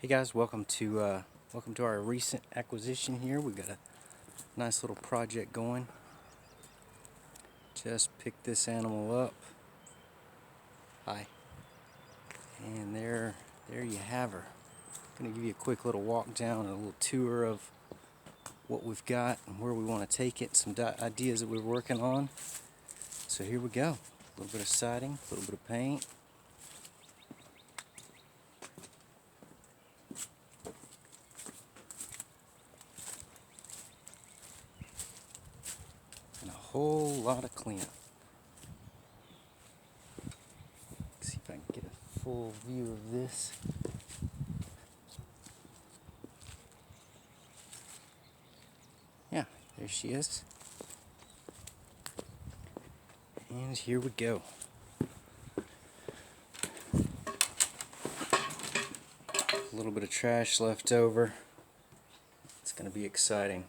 Hey guys, welcome to our recent acquisition here. We've got a nice little project going. Just picked this animal up. Hi. And there you have her. I'm gonna give you a quick little walk down and a little tour of what we've got and where we want to take it, some ideas that we're working on. So here we go. A little bit of siding, a little bit of paint. And a whole lot of cleanup. Let's see if I can get a full view of this. Yeah, there she is. And here we go. A little bit of trash left over. It's going to be exciting.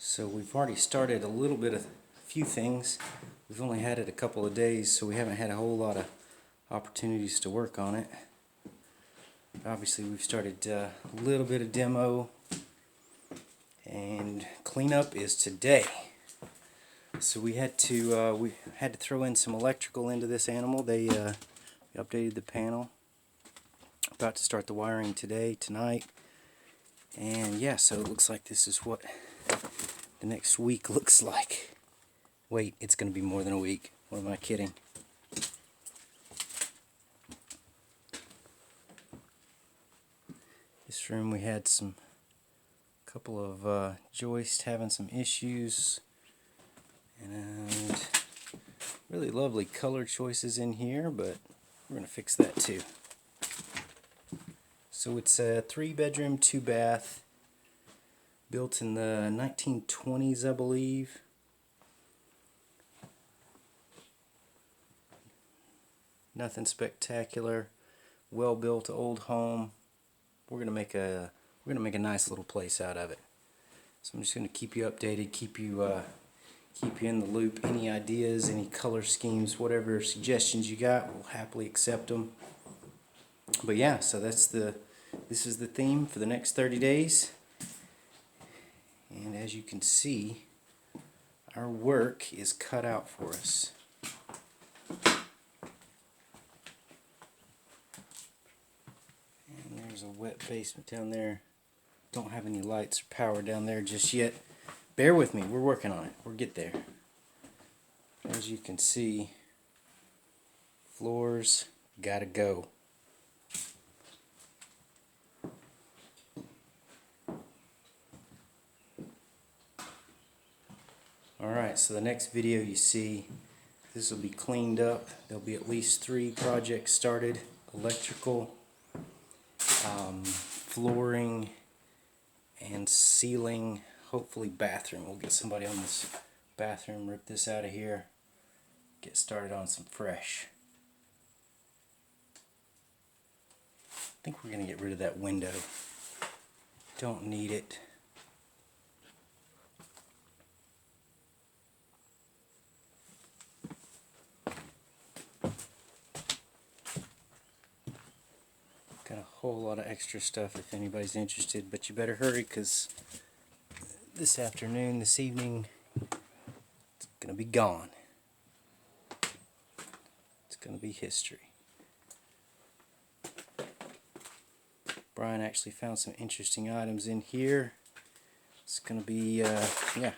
So we've already started a little bit of a few things. We've only had it a couple of days, so we haven't had a whole lot of opportunities to work on it. Obviously we've started a little bit of demo, and cleanup is today. So we had to throw in some electrical into this animal. They updated the panel. About to start the wiring tonight. And yeah, so it looks like this is what the next week looks like. Wait, it's going to be more than a week. What am I kidding? This room we had couple of joists having some issues, and really lovely color choices in here, but we're going to fix that too. So it's a 3-bedroom, 2-bath, built in the 1920s, I believe. Nothing spectacular. Well-built old home. We're gonna make a nice little place out of it. So I'm just gonna keep you updated, keep you in the loop. Any ideas, any color schemes, whatever suggestions you got, we'll happily accept them. But yeah, so this is the theme for the next 30 days. And as you can see, our work is cut out for us. And there's a wet basement down there. Don't have any lights or power down there just yet. Bear with me, we're working on it. We'll get there. As you can see, floors gotta go. Alright, so the next video you see, this will be cleaned up. There'll be at least 3 projects started. Electrical, flooring, and ceiling, hopefully bathroom. We'll get somebody on this bathroom, rip this out of here, get started on some fresh. I think we're going to get rid of that window. Don't need it. Got a whole lot of extra stuff if anybody's interested, but you better hurry, because this evening, it's going to be gone. It's going to be history. Brian actually found some interesting items in here. It's going to be, yeah,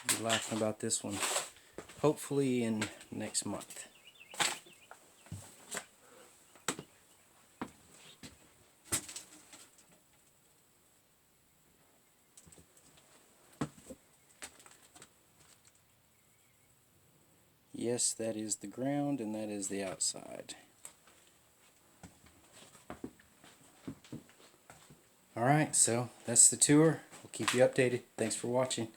be laughing about this one, hopefully in next month. Yes, that is the ground and that is the outside. Alright, so that's the tour. We'll keep you updated. Thanks for watching.